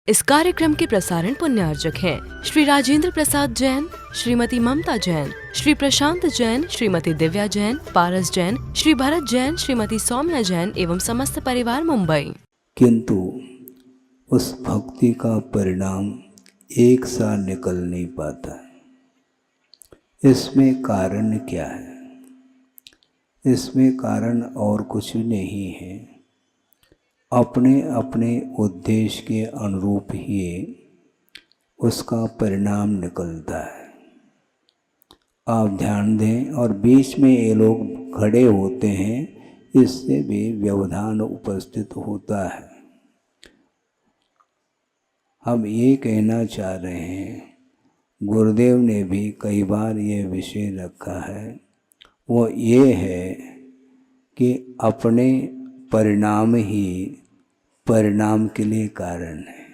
इस कार्यक्रम के प्रसारण पुण्यार्जक हैं श्री राजेंद्र प्रसाद जैन, श्रीमती ममता जैन, श्री प्रशांत जैन, श्रीमती दिव्या जैन, पारस जैन, श्री भरत जैन, श्रीमती सौम्या जैन एवं समस्त परिवार मुंबई। किंतु उस भक्ति का परिणाम एक सा निकल नहीं पाता। इसमें कारण क्या है? इसमें कारण और कुछ नहीं है, अपने अपने उद्देश्य के अनुरूप ही उसका परिणाम निकलता है। आप ध्यान दें, और बीच में ये लोग खड़े होते हैं, इससे भी व्यवधान उपस्थित होता है। हम ये कहना चाह रहे हैं, गुरुदेव ने भी कई बार ये विषय रखा है, वो ये है कि अपने परिणाम ही परिणाम के लिए कारण है।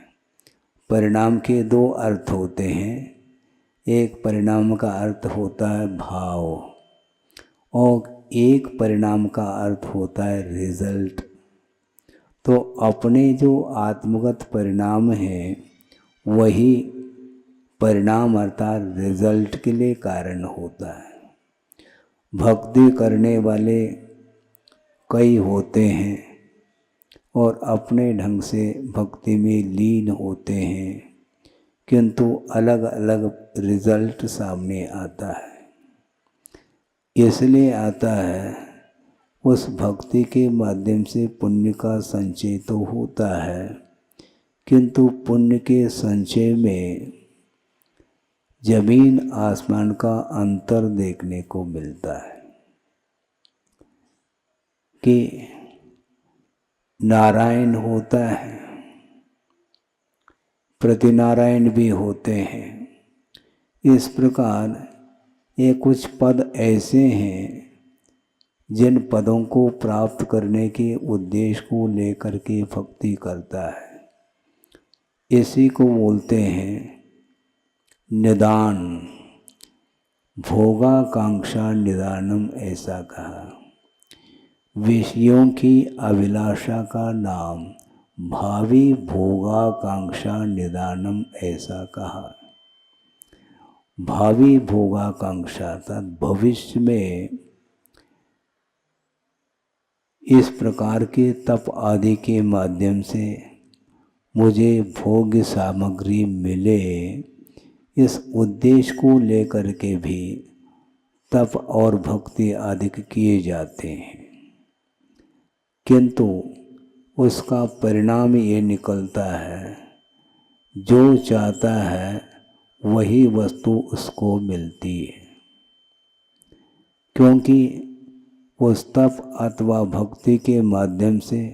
परिणाम के दो अर्थ होते हैं। एक परिणाम का अर्थ होता है भाव, और एक परिणाम का अर्थ होता है रिजल्ट। तो अपने जो आत्मगत परिणाम है, वही परिणाम अर्थात रिजल्ट के लिए कारण होता है। भक्ति करने वाले कई होते हैं और अपने ढंग से भक्ति में लीन होते हैं, किंतु अलग अलग रिजल्ट सामने आता है। इसलिए आता है, उस भक्ति के माध्यम से पुण्य का संचय तो होता है, किंतु पुण्य के संचय में जमीन आसमान का अंतर देखने को मिलता है कि नारायण होता है, प्रतिनारायण भी होते हैं। इस प्रकार ये कुछ पद ऐसे हैं जिन पदों को प्राप्त करने के उद्देश्य को लेकर के भक्ति करता है। इसी को बोलते हैं निदान, भोगाकांक्षा निदानम ऐसा कहा। विषयों की अभिलाषा का नाम भावी भोगाकांक्षा निदानम ऐसा कहा। भावी भोगाकांक्षा अर्थात भविष्य में इस प्रकार के तप आदि के माध्यम से मुझे भोग्य सामग्री मिले, इस उद्देश्य को लेकर के भी तप और भक्ति आदि किए जाते हैं, किंतु उसका परिणाम ये निकलता है, जो चाहता है वही वस्तु उसको मिलती है। क्योंकि उस तप अथवा भक्ति के माध्यम से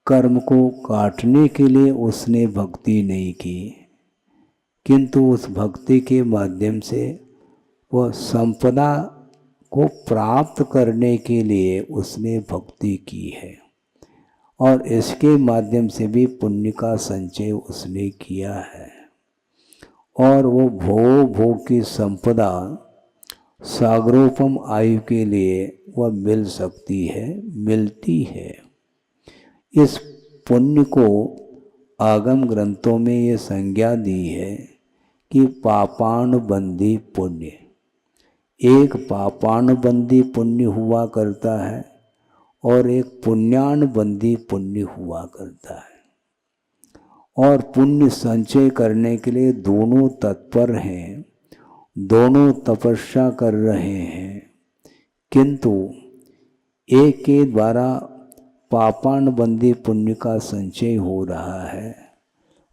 कर्म को काटने के लिए उसने भक्ति नहीं की, किंतु उस भक्ति के माध्यम से वह संपदा को प्राप्त करने के लिए उसने भक्ति की है, और इसके माध्यम से भी पुण्य का संचय उसने किया है। और वो भोग की संपदा सागरोपम आयु के लिए वह मिल सकती है, मिलती है। इस पुण्य को आगम ग्रंथों में ये संज्ञा दी है कि पापानुबंधी पुण्य। एक पापानुबंधी पुण्य हुआ करता है और एक पुण्यानुबंधी पुण्य हुआ करता है। और पुण्य संचय करने के लिए दोनों तत्पर हैं, दोनों तपस्या कर रहे हैं, किंतु एक के द्वारा पापानुबंधी पुण्य का संचय हो रहा है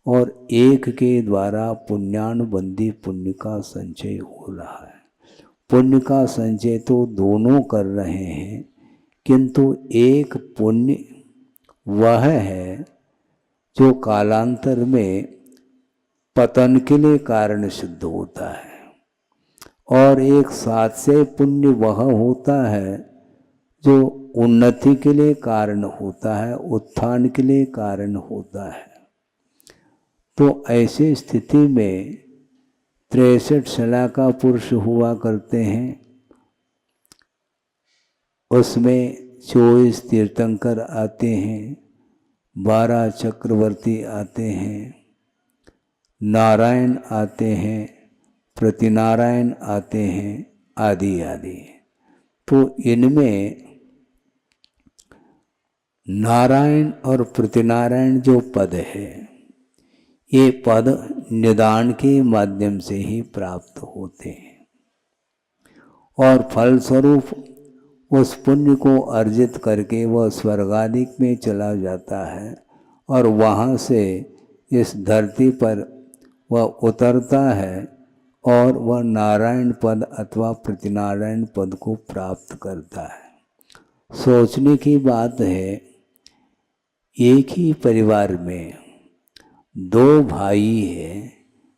और एक के द्वारा पुण्यानुबंधी पुण्य का संचय हो रहा है। पुण्य का संचय तो दोनों कर रहे हैं, किंतु एक पुण्य वह है जो कालांतर में पतन के लिए कारण सिद्ध होता है, और एक साथ से पुण्य वह होता है जो उन्नति के लिए कारण होता है, उत्थान के लिए कारण होता है। तो ऐसी स्थिति में 63 शलाका पुरुष हुआ करते हैं, उसमें 24 तीर्थंकर आते हैं, 12 चक्रवर्ती आते हैं, नारायण आते हैं, प्रतिनारायण आते हैं, आदि आदि। तो इनमें नारायण और प्रतिनारायण जो पद है, ये पद निदान के माध्यम से ही प्राप्त होते हैं और फलस्वरूप उस पुण्य को अर्जित करके वह स्वर्गादिक में चला जाता है और वहाँ से इस धरती पर वह उतरता है और वह नारायण पद अथवा प्रतिनारायण पद को प्राप्त करता है। सोचने की बात है, एक ही परिवार में दो भाई हैं,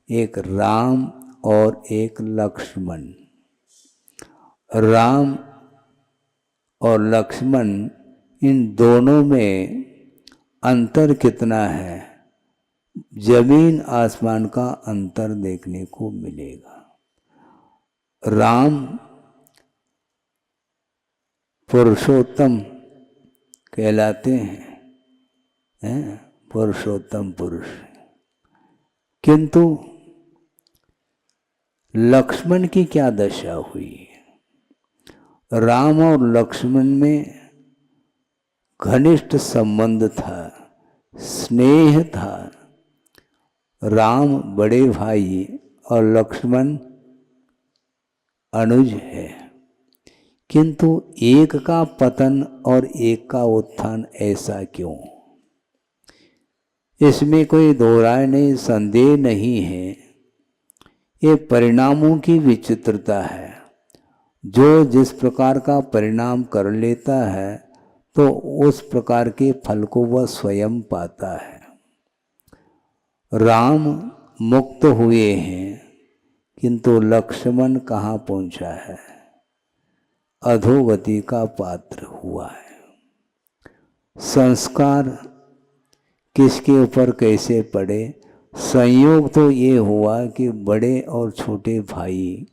एक राम और एक लक्ष्मण। राम और लक्ष्मण, इन दोनों में अंतर कितना है? जमीन आसमान का अंतर देखने को मिलेगा। राम पुरुषोत्तम कहलाते हैं, पुरुषोत्तम पुरुष, किंतु लक्ष्मण की क्या दशा हुई? राम और लक्ष्मण में घनिष्ठ संबंध था, स्नेह था। राम बड़े भाई और लक्ष्मण अनुज है, किंतु एक का पतन और एक का उत्थान ऐसा क्यों? इसमें कोई दो राय नहीं, संदेह नहीं है। ये परिणामों की विचित्रता है। जो जिस प्रकार का परिणाम कर लेता है तो उस प्रकार के फल को वह स्वयं पाता है। राम मुक्त हुए हैं, किंतु लक्ष्मण कहाँ पहुँचा है? अधोगति का पात्र हुआ है। संस्कार किसके ऊपर कैसे पड़े? संयोग तो ये हुआ कि बड़े और छोटे भाई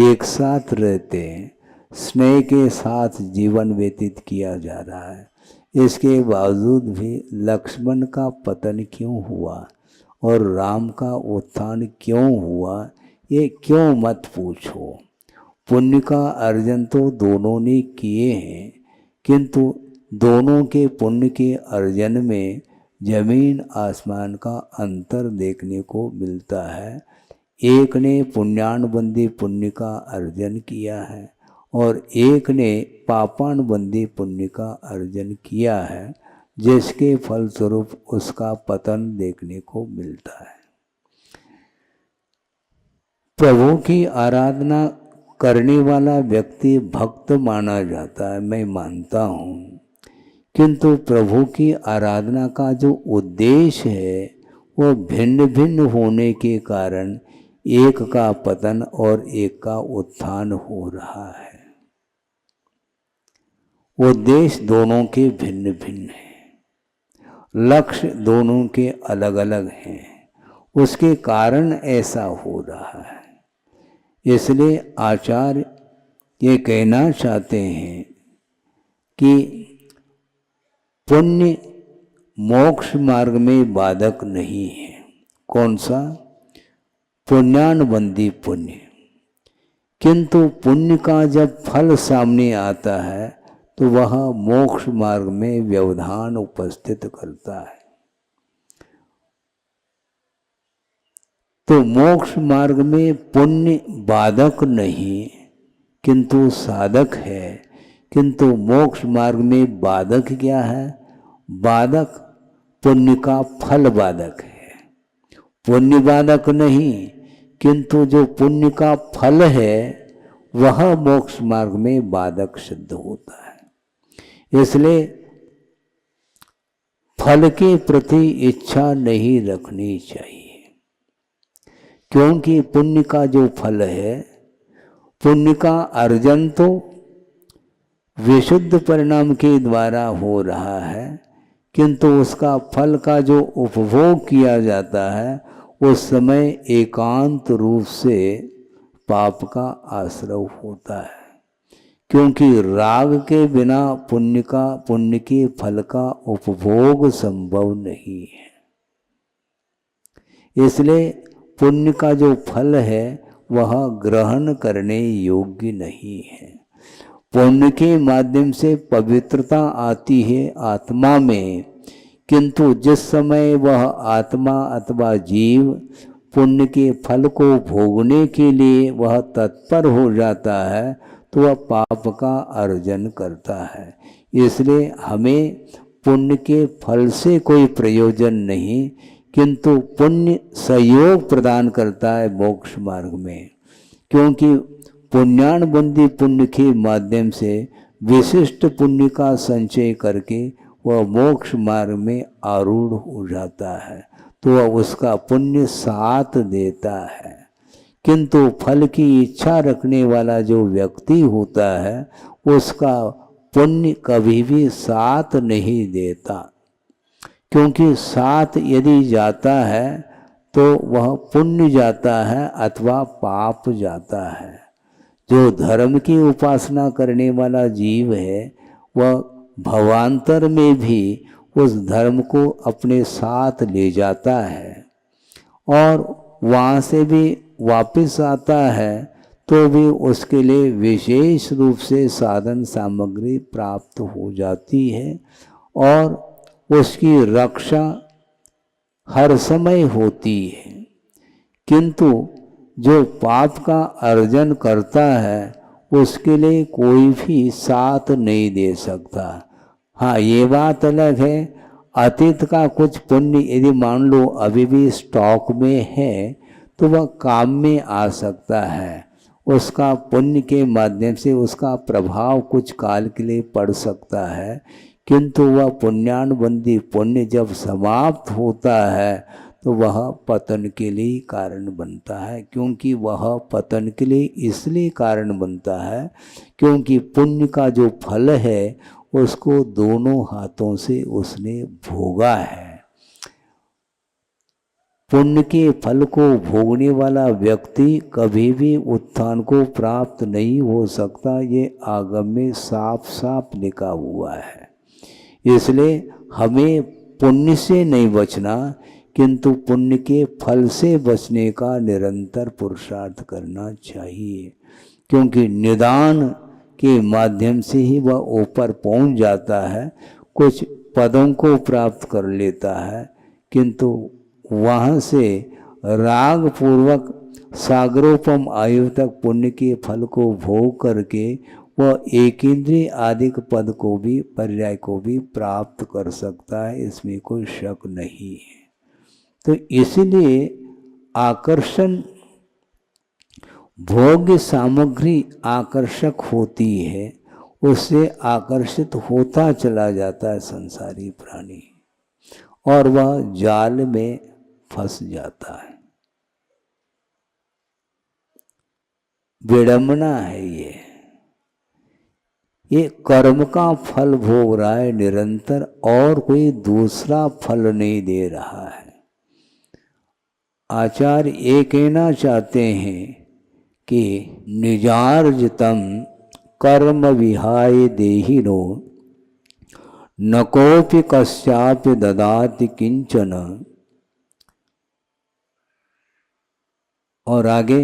एक साथ रहते हैं, स्नेह के साथ जीवन व्यतीत किया जा रहा है। इसके बावजूद भी लक्ष्मण का पतन क्यों हुआ और राम का उत्थान क्यों हुआ, ये क्यों मत पूछो। पुण्य का अर्जन तो दोनों ने किए हैं, किंतु दोनों के पुण्य के अर्जन में जमीन आसमान का अंतर देखने को मिलता है। एक ने पुण्यानुबंधी पुण्य का अर्जन किया है और एक ने पापानुबंधी पुण्य का अर्जन किया है, जिसके फलस्वरूप उसका पतन देखने को मिलता है। प्रभु की आराधना करने वाला व्यक्ति भक्त माना जाता है, मैं मानता हूँ, किंतु प्रभु की आराधना का जो उद्देश्य है वो भिन्न भिन्न होने के कारण एक का पतन और एक का उत्थान हो रहा है। उद्देश्य दोनों के भिन्न भिन्न हैं, लक्ष्य दोनों के अलग अलग हैं, उसके कारण ऐसा हो रहा है। इसलिए आचार्य ये कहना चाहते हैं कि पुण्य मोक्ष मार्ग में बाधक नहीं है। कौन सा? पुण्यानुबंधी पुण्य। किंतु पुण्य का जब फल सामने आता है तो वह मोक्ष मार्ग में व्यवधान उपस्थित करता है। तो मोक्ष मार्ग में पुण्य बाधक नहीं किंतु साधक है। किंतु मोक्ष मार्ग में बाधक क्या है? बाधक पुण्य का फल बाधक है, पुण्य बाधक नहीं, किंतु जो पुण्य का फल है वह मोक्ष मार्ग में बाधक सिद्ध होता है। इसलिए फल के प्रति इच्छा नहीं रखनी चाहिए, क्योंकि पुण्य का जो फल है, पुण्य का अर्जन तो विशुद्ध परिणाम के द्वारा हो रहा है, किंतु उसका फल का जो उपभोग किया जाता है उस समय एकांत रूप से पाप का आश्रय होता है। क्योंकि राग के बिना पुण्य के फल का उपभोग संभव नहीं है। इसलिए पुण्य का जो फल है वह ग्रहण करने योग्य नहीं है। पुण्य के माध्यम से पवित्रता आती है आत्मा में, किंतु जिस समय वह आत्मा अथवा जीव पुण्य के फल को भोगने के लिए वह तत्पर हो जाता है तो वह पाप का अर्जन करता है। इसलिए हमें पुण्य के फल से कोई प्रयोजन नहीं, किंतु पुण्य सहयोग प्रदान करता है मोक्ष मार्ग में, क्योंकि पुण्यानुबंधी पुण्य के माध्यम से विशिष्ट पुण्य का संचय करके वह मोक्ष मार्ग में आरूढ़ हो जाता है, तो वह उसका पुण्य साथ देता है। किंतु फल की इच्छा रखने वाला जो व्यक्ति होता है उसका पुण्य कभी भी साथ नहीं देता, क्योंकि साथ यदि जाता है तो वह पुण्य जाता है अथवा पाप जाता है। जो धर्म की उपासना करने वाला जीव है वह भवांतर में भी उस धर्म को अपने साथ ले जाता है और वहाँ से भी वापस आता है तो भी उसके लिए विशेष रूप से साधन सामग्री प्राप्त हो जाती है और उसकी रक्षा हर समय होती है। किंतु जो पाप का अर्जन करता है उसके लिए कोई भी साथ नहीं दे सकता। हाँ, ये बात अलग है, अतीत का कुछ पुण्य यदि मान लो अभी भी स्टॉक में है तो वह काम में आ सकता है, उसका पुण्य के माध्यम से उसका प्रभाव कुछ काल के लिए पड़ सकता है, किंतु वह पुण्यानुबंधी पुण्य जब समाप्त होता है तो वह पतन के लिए कारण बनता है। क्योंकि वह पतन के लिए इसलिए कारण बनता है क्योंकि पुण्य का जो फल है उसको दोनों हाथों से उसने भोगा है। पुण्य के फल को भोगने वाला व्यक्ति कभी भी उत्थान को प्राप्त नहीं हो सकता, ये आगम में साफ साफ लिखा हुआ है। इसलिए हमें पुण्य से नहीं बचना, किंतु पुण्य के फल से बचने का निरंतर पुरुषार्थ करना चाहिए, क्योंकि निदान के माध्यम से ही वह ऊपर पहुंच जाता है, कुछ पदों को प्राप्त कर लेता है, किंतु वहाँ से राग पूर्वक सागरोपम आयु तक पुण्य के फल को भोग करके वह एक इंद्रिय आदिक पद को भी पर्याय को भी प्राप्त कर सकता है, इसमें कोई शक नहीं है। तो इसलिए आकर्षण भोग्य सामग्री आकर्षक होती है, उससे आकर्षित होता चला जाता है संसारी प्राणी और वह जाल में फंस जाता है। विडंबना है ये कर्म का फल भोग रहा है निरंतर और कोई दूसरा फल नहीं दे रहा है। आचार्य ये कहना चाहते हैं कि निजार्जितम कर्म विहाय देहिनो न कोपि कस्यापि ददाति किंचन। और आगे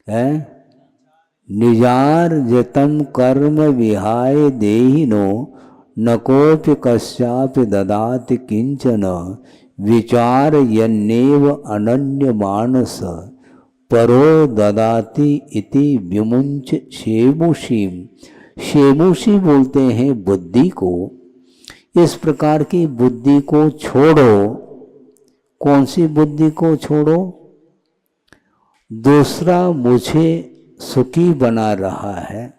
है निजार्जितम कर्म विहाय देहिनो न कोपि कस्यापि ददाति किंचन विचार यन्नेव अनन्य मानस परो ददाति इति विमुंच शेमुषीम। शेमुषी बोलते हैं बुद्धि को। इस प्रकार की बुद्धि को छोड़ो। कौन सी बुद्धि को छोड़ो? दूसरा मुझे सुखी बना रहा है,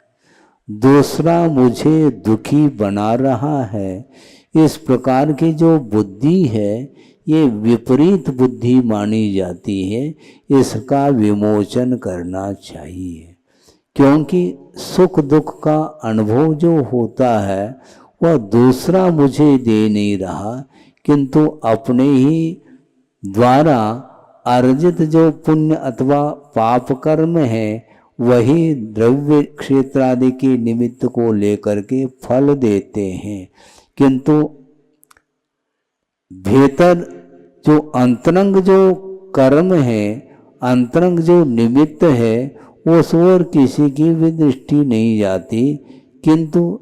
दूसरा मुझे दुखी बना रहा है, इस प्रकार की जो बुद्धि है ये विपरीत बुद्धि मानी जाती है, इसका विमोचन करना चाहिए। क्योंकि सुख दुख का अनुभव जो होता है वह दूसरा मुझे दे नहीं रहा, किंतु अपने ही द्वारा अर्जित जो पुण्य अथवा पाप कर्म है वही द्रव्य क्षेत्र आदि के निमित्त को लेकर के फल देते हैं, किंतु भीतर जो अंतरंग जो कर्म है, अंतरंग जो निमित्त है, उस ओर किसी की भी दृष्टि नहीं जाती, किंतु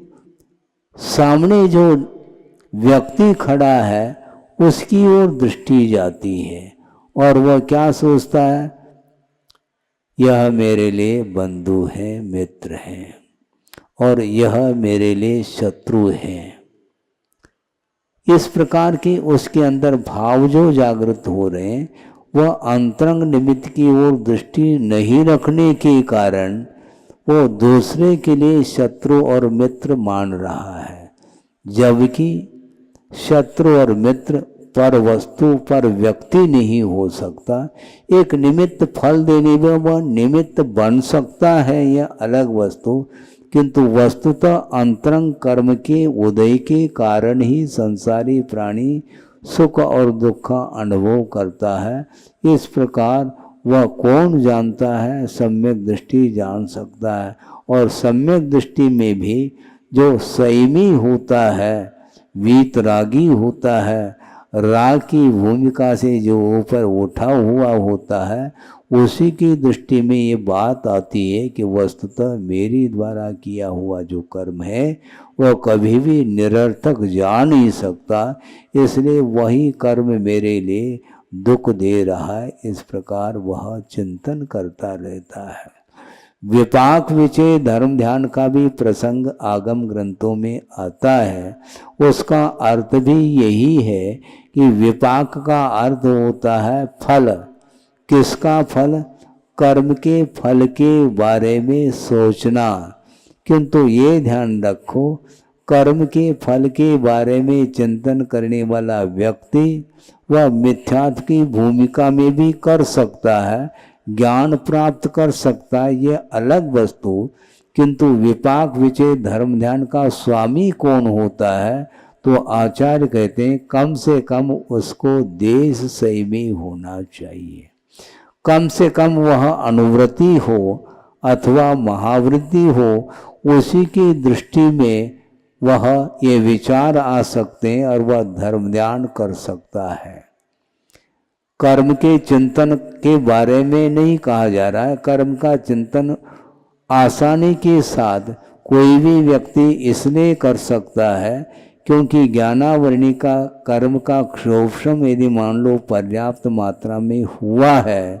सामने जो व्यक्ति खड़ा है उसकी ओर दृष्टि जाती है। और वह क्या सोचता है, यह मेरे लिए बंधु है, मित्र है, और यह मेरे लिए शत्रु है। इस प्रकार के उसके अंदर भाव जो जागृत हो रहे हैं, वह अंतरंग निमित्त की ओर दृष्टि नहीं रखने के कारण वो दूसरे के लिए शत्रु और मित्र मान रहा है, जबकि शत्रु और मित्र पर वस्तु पर व्यक्ति नहीं हो सकता। एक निमित्त फल देने में वह निमित्त बन सकता है, यह अलग वस्तु, किंतु वस्तुतः अंतरंग कर्म के उदय के कारण ही संसारी प्राणी सुख और दुख का अनुभव करता है। इस प्रकार वह कौन जानता है, सम्यक दृष्टि जान सकता है। और सम्यक दृष्टि में भी जो संयमी होता है, वीतरागी होता है, राग की भूमिका से जो ऊपर उठा हुआ होता है, उसी की दृष्टि में ये बात आती है कि वस्तुतः मेरी द्वारा किया हुआ जो कर्म है वह कभी भी निरर्थक जा नहीं सकता, इसलिए वही कर्म मेरे लिए दुख दे रहा है। इस प्रकार वह चिंतन करता रहता है। विपाक विचय धर्म ध्यान का भी प्रसंग आगम ग्रंथों में आता है। उसका अर्थ भी यही है कि विपाक का अर्थ होता है फल। किसका फल? कर्म के फल के बारे में सोचना। किंतु ये ध्यान रखो, कर्म के फल के बारे में चिंतन करने वाला व्यक्ति वह मिथ्यात्व की भूमिका में भी कर सकता है, ज्ञान प्राप्त कर सकता है, ये अलग वस्तु। किंतु विपाक विचय धर्म ध्यान का स्वामी कौन होता है? तो आचार्य कहते हैं कम से कम उसको देश संयमी होना चाहिए। कम से कम वह अनुवृत्ति हो अथवा महावृत्ति हो, उसी की दृष्टि में वह ये विचार आ सकते हैं और वह धर्म ध्यान कर सकता है। कर्म के चिंतन के बारे में नहीं कहा जा रहा है। कर्म का चिंतन आसानी के साथ कोई भी व्यक्ति इसलिए कर सकता है क्योंकि ज्ञानावरणी का कर्म का क्षोभम यदि मान लो पर्याप्त मात्रा में हुआ है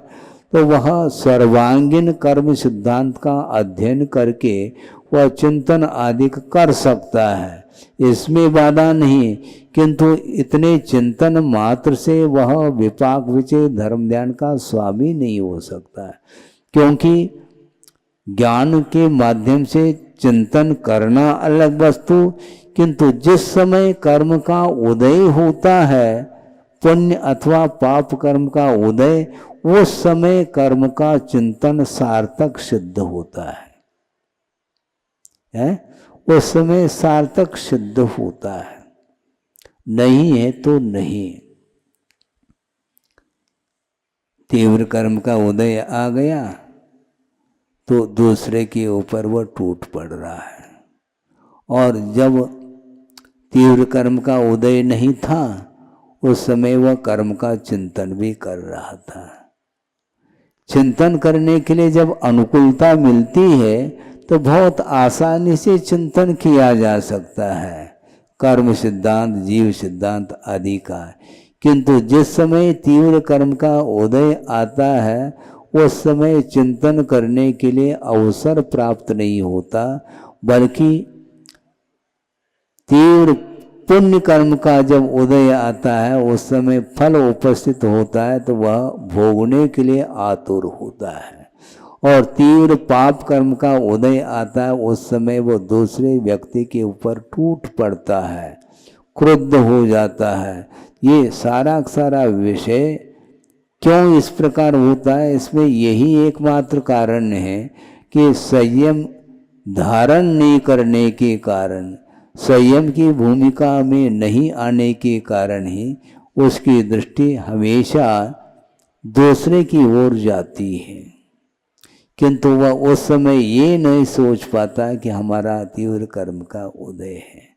तो वह सर्वांगीण कर्म सिद्धांत का अध्ययन करके वह चिंतन आदि कर सकता है, इसमें बाधा नहीं। किंतु इतने चिंतन मात्र से वह विपाक विचय धर्म ध्यान का स्वामी नहीं हो सकता है, क्योंकि ज्ञान के माध्यम से चिंतन करना अलग वस्तु, किंतु जिस समय कर्म का उदय होता है, पुण्य अथवा पाप कर्म का उदय, उस समय कर्म का चिंतन सार्थक सिद्ध होता है, उस समय सार्थक सिद्ध होता है। नहीं है तो नहीं। तीव्र कर्म का उदय आ गया तो दूसरे के ऊपर वह टूट पड़ रहा है, और जब तीव्र कर्म का उदय नहीं था उस समय वह कर्म का चिंतन भी कर रहा था। चिंतन करने के लिए जब अनुकूलता मिलती है तो बहुत आसानी से चिंतन किया जा सकता है, कर्म सिद्धांत, जीव सिद्धांत आदि का। किंतु जिस समय तीव्र कर्म का उदय आता है उस समय चिंतन करने के लिए अवसर प्राप्त नहीं होता, बल्कि तीव्र पुण्य कर्म का जब उदय आता है उस समय फल उपस्थित होता है तो वह भोगने के लिए आतुर होता है, और तीव्र पाप कर्म का उदय आता है उस समय वो दूसरे व्यक्ति के ऊपर टूट पड़ता है, क्रुद्ध हो जाता है। ये सारा सारा विषय क्यों इस प्रकार होता है, इसमें यही एकमात्र कारण है कि संयम धारण नहीं करने के कारण, संयम की भूमिका में नहीं आने के कारण ही उसकी दृष्टि हमेशा दूसरे की ओर जाती है। किंतु वह उस समय ये नहीं सोच पाता कि हमारा तीव्र कर्म का उदय है।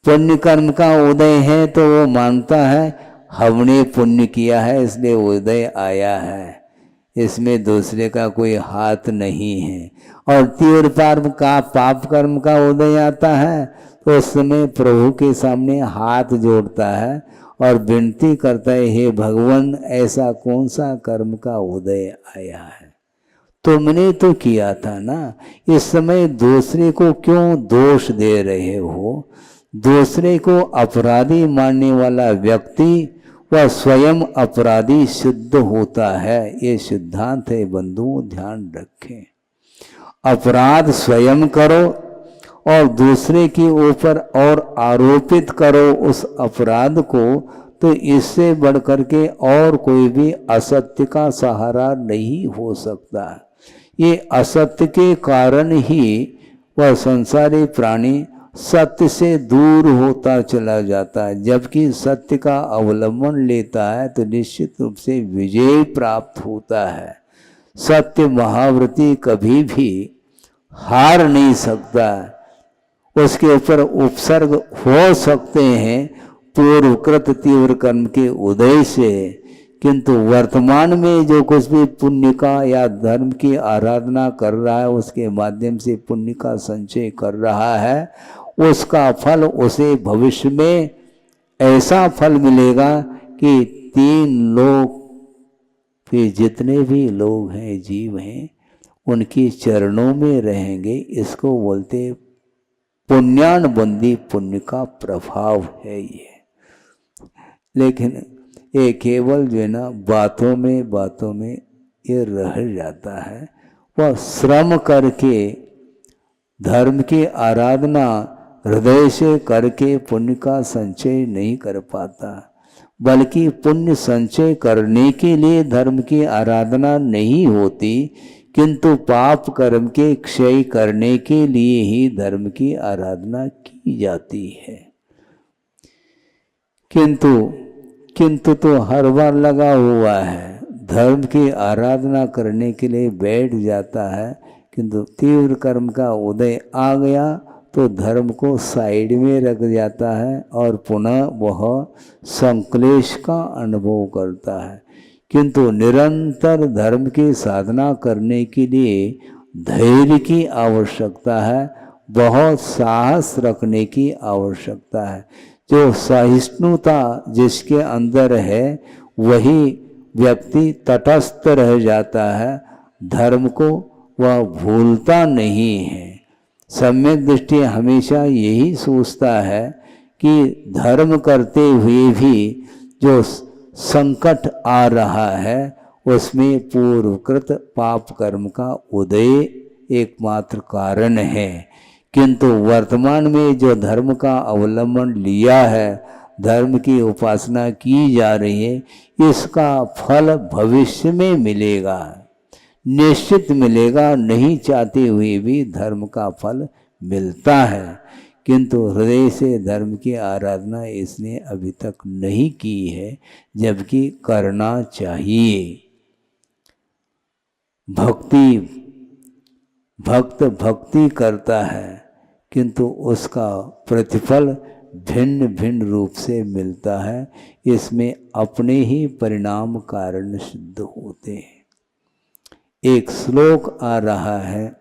पुण्य कर्म का उदय है तो वो मानता है हमने पुण्य किया है इसलिए उदय आया है, इसमें दूसरे का कोई हाथ नहीं है। और तीव्र पाप कर्म का उदय आता है तो उस समय प्रभु के सामने हाथ जोड़ता है और विनती करता है, हे भगवान ऐसा कौन सा कर्म का उदय आया है, तुमने तो किया था ना। इस समय दूसरे को क्यों दोष दे रहे हो? दूसरे को अपराधी मानने वाला व्यक्ति वह स्वयं अपराधी सिद्ध होता है। ये सिद्धांत है बंधुओं, ध्यान रखें। अपराध स्वयं करो और दूसरे के ऊपर और आरोपित करो उस अपराध को, तो इससे बढ़कर के और कोई भी असत्य का सहारा नहीं हो सकता। ये असत्य के कारण ही वह संसारी प्राणी सत्य से दूर होता चला जाता है। जबकि सत्य का अवलंबन लेता है तो निश्चित रूप से विजय प्राप्त होता है। सत्य महाव्रती कभी भी हार नहीं सकता। उसके ऊपर उपसर्ग हो सकते हैं पूर्वकृत तीव्र कर्म के उदय से, किंतु वर्तमान में जो कुछ भी पुण्य का या धर्म की आराधना कर रहा है उसके माध्यम से पुण्य का संचय कर रहा है, उसका फल उसे भविष्य में ऐसा फल मिलेगा कि 3 लोक के जितने भी लोग हैं, जीव हैं, उनके चरणों में रहेंगे। इसको बोलते पुण्यानुबंधी, पुण्य का प्रभाव है ये। लेकिन ये केवल जो है ना बातों में ये रह जाता है। वह श्रम करके धर्म की आराधना हृदय से करके पुण्य का संचय नहीं कर पाता, बल्कि पुण्य संचय करने के लिए धर्म की आराधना नहीं होती, किंतु पाप कर्म के क्षय करने के लिए ही धर्म की आराधना की जाती है। किंतु तो हर बार लगा हुआ है, धर्म की आराधना करने के लिए बैठ जाता है, किंतु तीव्र कर्म का उदय आ गया तो धर्म को साइड में रख जाता है और पुनः वह संक्लेश का अनुभव करता है। किंतु निरंतर धर्म की साधना करने के लिए धैर्य की आवश्यकता है, बहुत साहस रखने की आवश्यकता है। जो सहिष्णुता जिसके अंदर है वही व्यक्ति तटस्थ रह जाता है, धर्म को वह भूलता नहीं है। सम्यक दृष्टि हमेशा यही सोचता है कि धर्म करते हुए भी जो संकट आ रहा है उसमें पूर्वकृत पाप कर्म का उदय एकमात्र कारण है, किंतु वर्तमान में जो धर्म का अवलंबन लिया है, धर्म की उपासना की जा रही है, इसका फल भविष्य में मिलेगा, निश्चित मिलेगा। नहीं चाहते हुए भी धर्म का फल मिलता है, किंतु हृदय से धर्म की आराधना इसने अभी तक नहीं की है, जबकि करना चाहिए। भक्त भक्ति करता है, किंतु उसका प्रतिफल भिन्न भिन्न रूप से मिलता है। इसमें अपने ही परिणाम कारण सिद्ध होते हैं। एक श्लोक आ रहा है,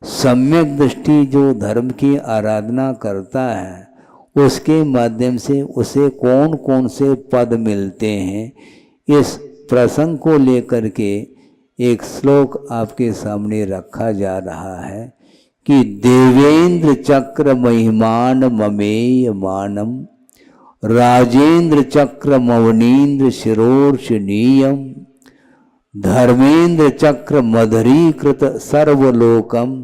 सम्यक दृष्टि जो धर्म की आराधना करता है उसके माध्यम से उसे कौन कौन से पद मिलते हैं, इस प्रसंग को लेकर के एक श्लोक आपके सामने रखा जा रहा है कि देवेंद्र चक्र महिमान ममेय मानम राजेंद्र चक्र मवनीन्द्र शिरोर्षणीयम धर्मेंद्र चक्र मधुरीकृत सर्वलोकम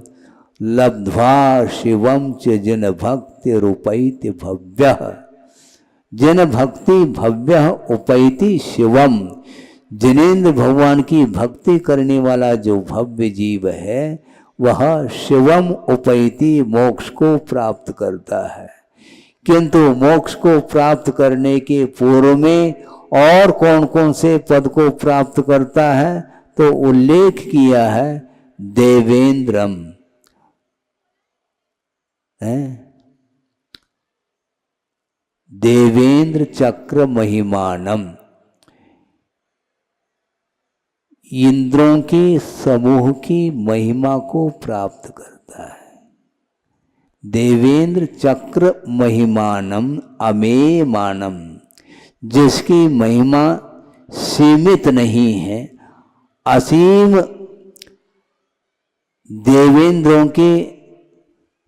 लब्ध्वा शिवम च जन भक्ति रूपैति भव्य। जन भक्ति भव्य उपैति शिवम। जिनेन्द्र भगवान की भक्ति करने वाला जो भव्य जीव है वह शिवम उपैति मोक्ष को प्राप्त करता है। किंतु मोक्ष को प्राप्त करने के पूर्व में और कौन कौन से पद को प्राप्त करता है, तो उल्लेख किया है देवेंद्रम है। देवेंद्र चक्र महिमानम, इंद्रों के समूह की महिमा को प्राप्त करता है। देवेंद्र चक्र महिमानम अमेयमानम, जिसकी महिमा सीमित नहीं है, असीम देवेंद्रों के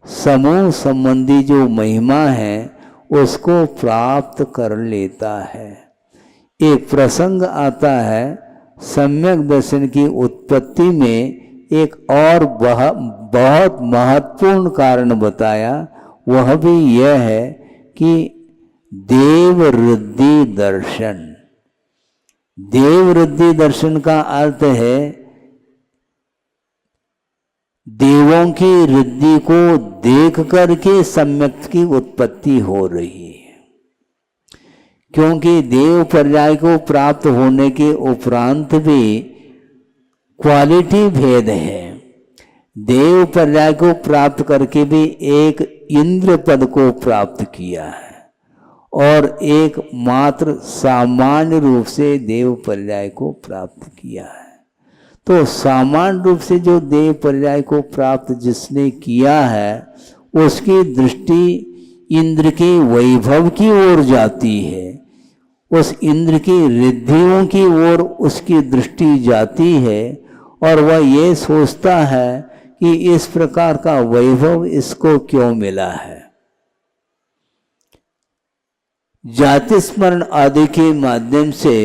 समूह संबंधी जो महिमा है उसको प्राप्त कर लेता है। एक प्रसंग आता है, सम्यक दर्शन की उत्पत्ति में एक और बहुत महत्वपूर्ण कारण बताया, वह भी यह है कि देववृद्धि दर्शन। देववृद्धि दर्शन का अर्थ है देवों की वृद्धि को देख करके सम्यक की उत्पत्ति हो रही है, क्योंकि देव पर्याय को प्राप्त होने के उपरांत भी क्वालिटी भेद है। देव पर्याय को प्राप्त करके भी एक इंद्र पद को प्राप्त किया है और एक मात्र सामान्य रूप से देव पर्याय को प्राप्त किया है। तो सामान्य रूप से जो देव पर्याय को प्राप्त जिसने किया है उसकी दृष्टि इंद्र के वैभव की ओर जाती है, उस इंद्र की रिद्धियों की ओर उसकी दृष्टि जाती है और वह ये सोचता है कि इस प्रकार का वैभव इसको क्यों मिला है। जाति स्मरण आदि के माध्यम से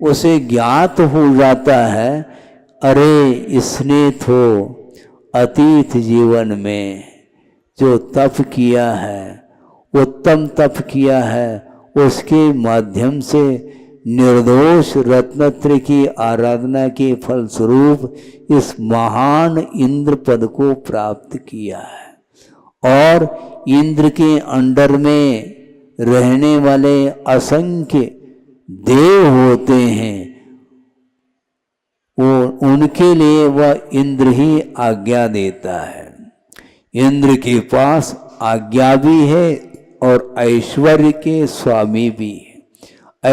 उसे ज्ञात हो जाता है, अरे इसने तो अतीत जीवन में जो तप किया है, उत्तम तप किया है, उसके माध्यम से निर्दोष रत्नत्रय की आराधना के फलस्वरूप इस महान इंद्र पद को प्राप्त किया है और इंद्र के अंडर में रहने वाले असंख्य देव होते हैं, वो उनके लिए वह इंद्र ही आज्ञा देता है। इंद्र के पास आज्ञा भी है और ऐश्वर्य के स्वामी भी है।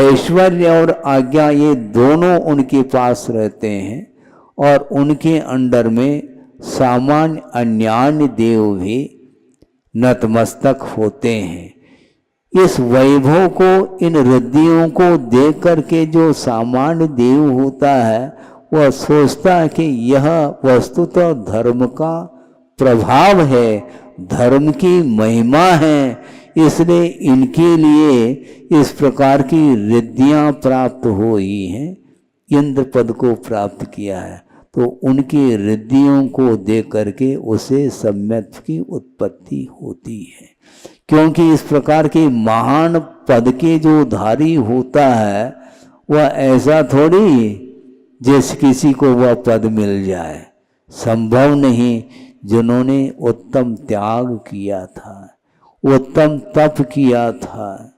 ऐश्वर्य और आज्ञा ये दोनों उनके पास रहते हैं और उनके अंडर में सामान्य अन्यान्य देव भी नतमस्तक होते हैं। इस वैभव को, इन रिद्धियों को देख करके जो सामान्य देव होता है वह सोचता है कि यह वस्तुतः धर्म का प्रभाव है, धर्म की महिमा है, इसलिए इनके लिए इस प्रकार की रिद्धियां प्राप्त हुई हैं, इंद्र पद को प्राप्त किया है। तो उनकी रिद्धियों को देख करके उसे सम्यक की उत्पत्ति होती है, क्योंकि इस प्रकार के महान पद के जो धारी होता है वह ऐसा थोड़ी जैसे किसी को वह पद मिल जाए, संभव नहीं। जिन्होंने उत्तम त्याग किया था, उत्तम तप किया था,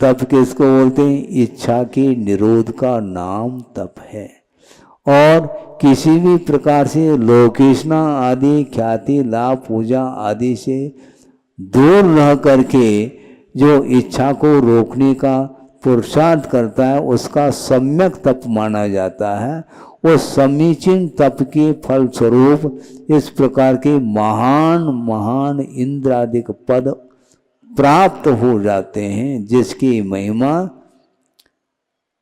तप किसको बोलते हैं? इच्छा के निरोध का नाम तप है। और किसी भी प्रकार से लोकेशना आदि ख्याति लाभ पूजा आदि से दूर रह करके जो इच्छा को रोकने का पुरुषार्थ करता है उसका सम्यक तप माना जाता है। वो समीचीन तप के फल स्वरूप इस प्रकार के महान महान इंद्रादिक पद प्राप्त हो जाते हैं, जिसकी महिमा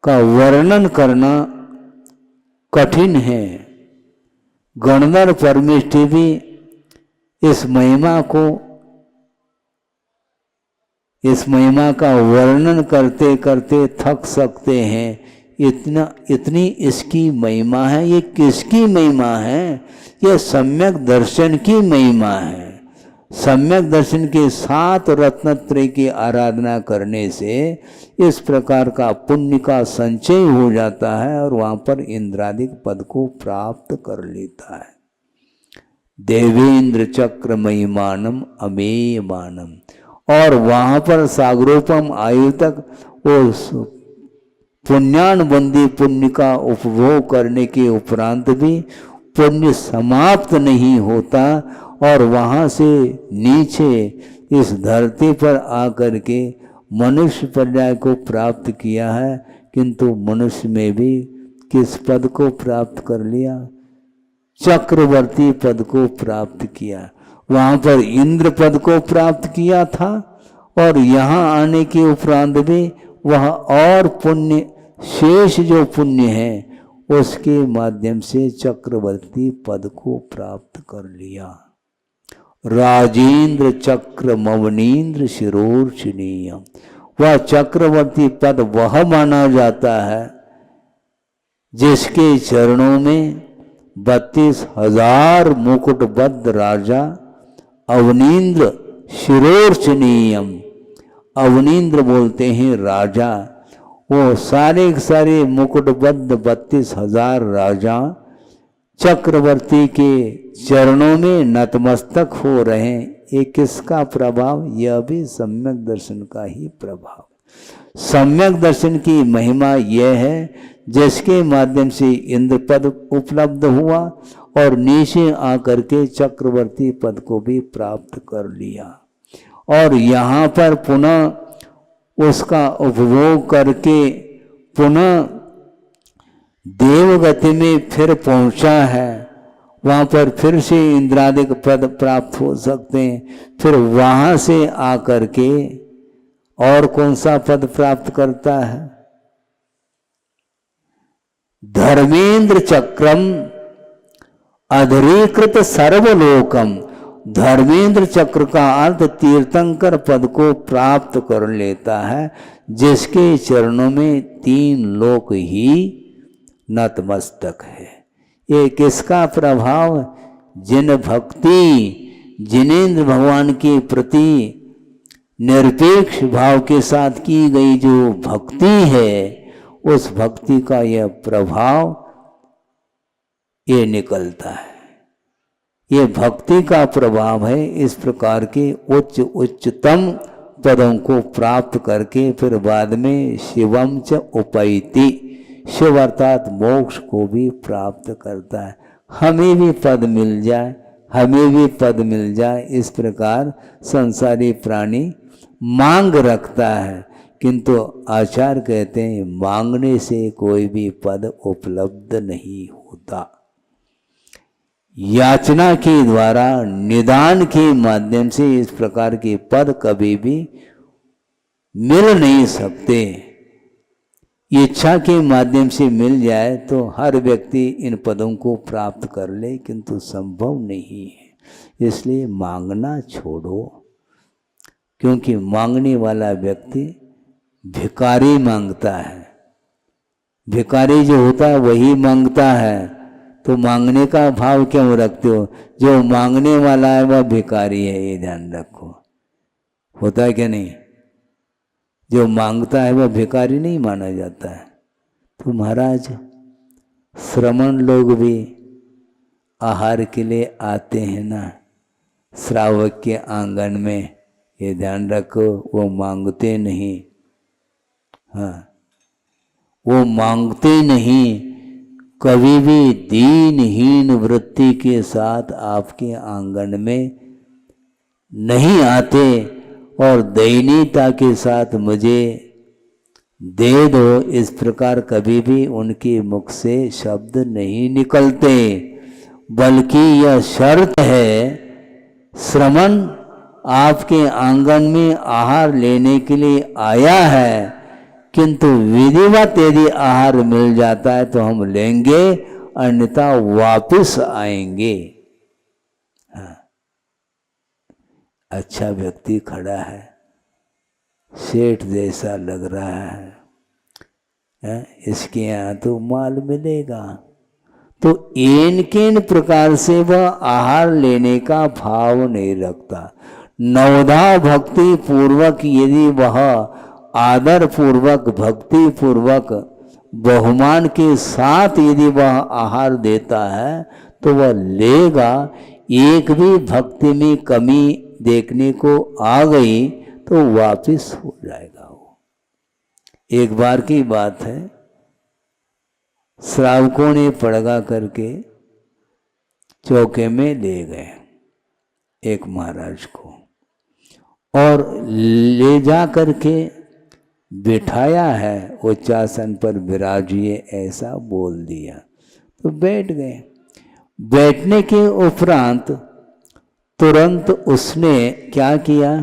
का वर्णन करना कठिन है। गणधर परमेष्ठी भी इस महिमा का वर्णन करते करते थक सकते हैं। इतनी इसकी महिमा है। ये किसकी महिमा है? यह सम्यक दर्शन की महिमा है। सम्यक दर्शन के साथ रत्नत्रय की आराधना करने से इस प्रकार का पुण्य का संचय हो जाता है और वहाँ पर इंद्रादिक पद को प्राप्त कर लेता है। देवेंद्र चक्र महिमानम अमेयमानम। और वहाँ पर सागरोपम आयु तक वो पुण्यानुबंधी पुण्य का उपभोग करने के उपरांत भी पुण्य समाप्त नहीं होता और वहाँ से नीचे इस धरती पर आकर के मनुष्य पर्याय को प्राप्त किया है, किंतु मनुष्य में भी किस पद को प्राप्त कर लिया? चक्रवर्ती पद को प्राप्त किया। वहां पर इंद्र पद को प्राप्त किया था और यहाँ आने के उपरांत भी वह और पुण्य, शेष जो पुण्य है उसके माध्यम से चक्रवर्ती पद को प्राप्त कर लिया। राजेंद्र चक्र मवनीन्द्र शिरोर्चनीय, वह चक्रवर्ती पद वह माना जाता है जिसके चरणों में 32,000 मुकुटबद्ध राजा अवनीन्द्र शिरोर्चनीयम, अवनीन्द्र बोलते हैं राजा, वो सारे सारे मुकुटबद्ध 32,000 राजा चक्रवर्ती के चरणों में नतमस्तक हो रहे हैं। ये किसका प्रभाव? यह भी सम्यक दर्शन का ही प्रभाव। सम्यक दर्शन की महिमा यह है जिसके माध्यम से इंद्र पद उपलब्ध हुआ और नीचे आकर के चक्रवर्ती पद को भी प्राप्त कर लिया और यहाँ पर पुनः उसका उपभोग करके पुनः देवगति में फिर पहुंचा है। वहाँ पर फिर से इंद्रादिक पद प्राप्त हो सकते हैं। फिर वहाँ से आकर के और कौन सा पद प्राप्त करता है? धर्मेंद्र चक्रम अधरीकृत सर्वलोकम, धर्मेंद्र चक्र का अर्थ तीर्थंकर पद को प्राप्त कर लेता है जिसके चरणों में 3 लोक ही नतमस्तक है। ये किसका प्रभाव? जिन भक्ति, जिनेन्द्र भगवान के प्रति निरपेक्ष भाव के साथ की गई जो भक्ति है, उस भक्ति का यह प्रभाव ये निकलता है। ये भक्ति का प्रभाव है। इस प्रकार के उच्चतम पदों को प्राप्त करके फिर बाद में शिवम च उपैति, शिव अर्थात मोक्ष को भी प्राप्त करता है। हमें भी पद मिल जाए, हमें भी पद मिल जाए, इस प्रकार संसारी प्राणी मांग रखता है, किंतु आचार्य कहते हैं मांगने से कोई भी पद उपलब्ध नहीं होता। याचना के द्वारा, निदान के माध्यम से इस प्रकार के पद कभी भी मिल नहीं सकते। इच्छा के माध्यम से मिल जाए तो हर व्यक्ति इन पदों को प्राप्त कर ले, किंतु संभव नहीं है। इसलिए मांगना छोड़ो, क्योंकि मांगने वाला व्यक्ति भिखारी मांगता है। भिखारी जो होता है वही मांगता है, तो मांगने का भाव क्यों रखते हो? जो मांगने वाला है वह भिखारी है, ये ध्यान रखो। होता है क्या नहीं? जो मांगता है वह भिखारी नहीं माना जाता है। तो महाराज श्रमण लोग भी आहार के लिए आते हैं ना श्रावक के आंगन में, ये ध्यान रखो, वो मांगते नहीं। हाँ, वो मांगते नहीं, कभी भी दीनहीन वृत्ति के साथ आपके आंगन में नहीं आते और दयनीयता के साथ मुझे दे दो, इस प्रकार कभी भी उनके मुख से शब्द नहीं निकलते। बल्कि यह शर्त है, श्रमण आपके आंगन में आहार लेने के लिए आया है, किंतु विधिवत यदि आहार मिल जाता है तो हम लेंगे, अन्यथा वापस आएंगे। हाँ। अच्छा व्यक्ति खड़ा है, सेठ जैसा लग रहा है, इसके यहाँ तो माल मिलेगा, तो किन प्रकार से वह आहार लेने का भाव नहीं रखता। नवधा भक्ति पूर्वक यदि वह आदर पूर्वक, भक्ति पूर्वक, बहुमान के साथ यदि वह आहार देता है तो वह लेगा। एक भी भक्ति में कमी देखने को आ गई तो वापस हो जाएगा वो। एक बार की बात है, श्रावकों ने पड़गा करके चौके में ले गए एक महाराज को, और ले जा करके बिठाया है, उच्चासन पर विराजिए, ऐसा बोल दिया। तो बैठ गए। बैठने के उपरांत तुरंत उसने क्या किया,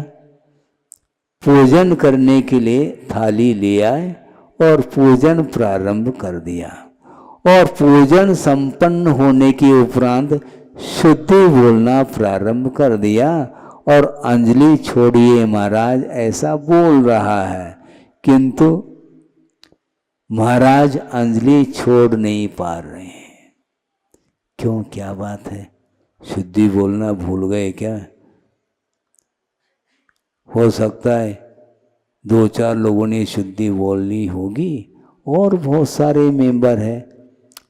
पूजन करने के लिए थाली ले आए और पूजन प्रारंभ कर दिया। और पूजन संपन्न होने के उपरांत शुद्धि बोलना प्रारंभ कर दिया और अंजलि छोड़िए महाराज, ऐसा बोल रहा है, किंतु महाराज अंजलि छोड़ नहीं पा रहे हैं। क्यों, क्या बात है? शुद्धि बोलना भूल गए क्या? हो सकता है 2-4 लोगों ने शुद्धि बोलनी होगी और बहुत सारे मेंबर हैं,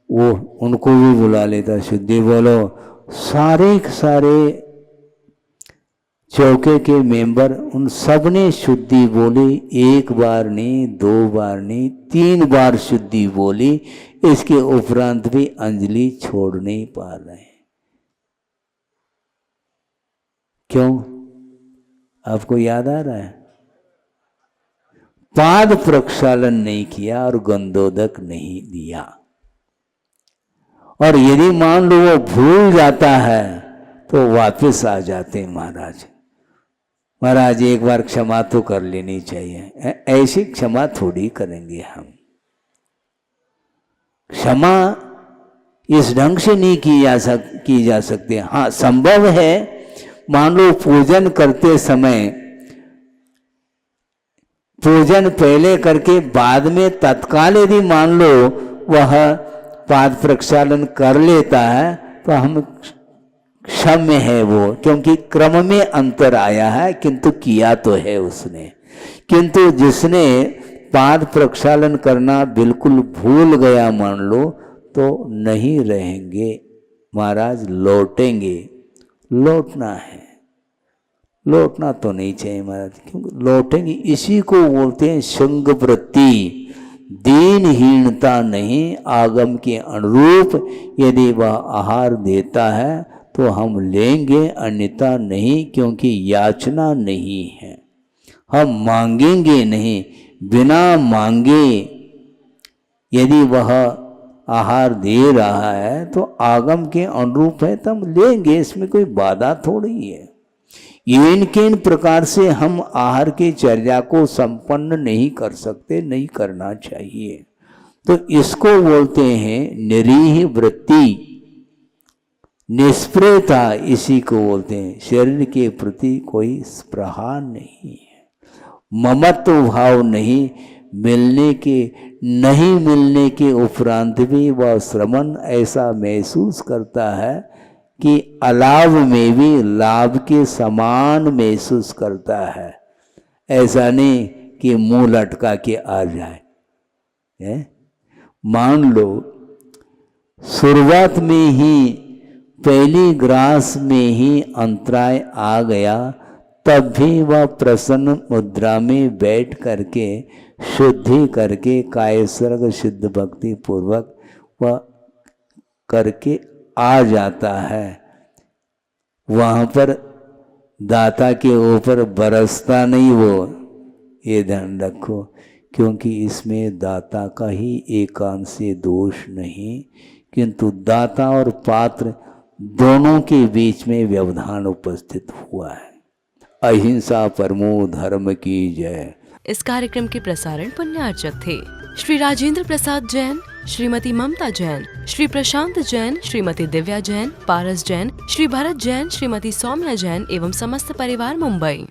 वो उनको भी बुला लेता, शुद्धि बोलो। सारे चौके के मेंबर उन सब ने शुद्धि बोली, 1 बार नहीं, 2 बार नहीं, 3 बार शुद्धि बोली। इसके उपरांत भी अंजलि छोड़ नहीं पा रहे। क्यों, आपको याद आ रहा है? पाद प्रक्षालन नहीं किया और गंधोदक नहीं दिया। और यदि मान लो वो भूल जाता है तो वापस आ जाते महाराज। महाराज एक बार क्षमा तो कर लेनी चाहिए, ऐसी क्षमा थोड़ी करेंगे हम। क्षमा इस ढंग से नहीं की जा सकती। हाँ, संभव है, मान लो पूजन करते समय, पूजन पहले करके बाद में तत्काल यदि मान लो वह पाद प्रक्षालन कर लेता है तो हम क्षम्य है वो, क्योंकि क्रम में अंतर आया है, किंतु किया तो है उसने। किंतु जिसने पाद प्रक्षालन करना बिल्कुल भूल गया मान लो, तो नहीं रहेंगे महाराज, लौटेंगे। लौटना है, लौटना तो नहीं चाहिए महाराज, क्योंकि लौटेंगे। इसी को बोलते हैं संग वृत्ति, दीनहीनता नहीं। आगम के अनुरूप यदि वह आहार देता है तो हम लेंगे, अन्यथा नहीं, क्योंकि याचना नहीं है। हम मांगेंगे नहीं, बिना मांगे यदि वह आहार दे रहा है तो आगम के अनुरूप है तो हम लेंगे, इसमें कोई बाधा थोड़ी है। इन प्रकार से हम आहार की चर्या को संपन्न नहीं कर सकते, नहीं करना चाहिए। तो इसको बोलते हैं निरीह वृत्ति, निष्प्रियता, इसी को बोलते हैं। शरीर के प्रति कोई स्पृहा नहीं है, ममत्व भाव नहीं, नहीं मिलने के उपरांत भी वह श्रमण ऐसा महसूस करता है कि अलाभ में भी लाभ के समान महसूस करता है। ऐसा नहीं कि मुंह लटका के आ जाए। मान लो शुरुआत में ही, पहली ग्रास में ही अंतराय आ गया, तब भी वह प्रसन्न मुद्रा में बैठ करके शुद्धि करके कायसर्ग सिद्ध भक्ति पूर्वक वह करके आ जाता है। वहाँ पर दाता के ऊपर बरसता नहीं वो, ये ध्यान रखो, क्योंकि इसमें दाता का ही एकांशी दोष नहीं, किंतु दाता और पात्र दोनों के बीच में व्यवधान उपस्थित हुआ है। अहिंसा परमो धर्म की जय। इस कार्यक्रम के प्रसारण पुण्यार्चक थे श्री राजेंद्र प्रसाद जैन, श्रीमती ममता जैन, श्री प्रशांत जैन, श्रीमती दिव्या जैन, पारस जैन, श्री भरत जैन, श्रीमती सौम्या जैन एवं समस्त परिवार, मुंबई।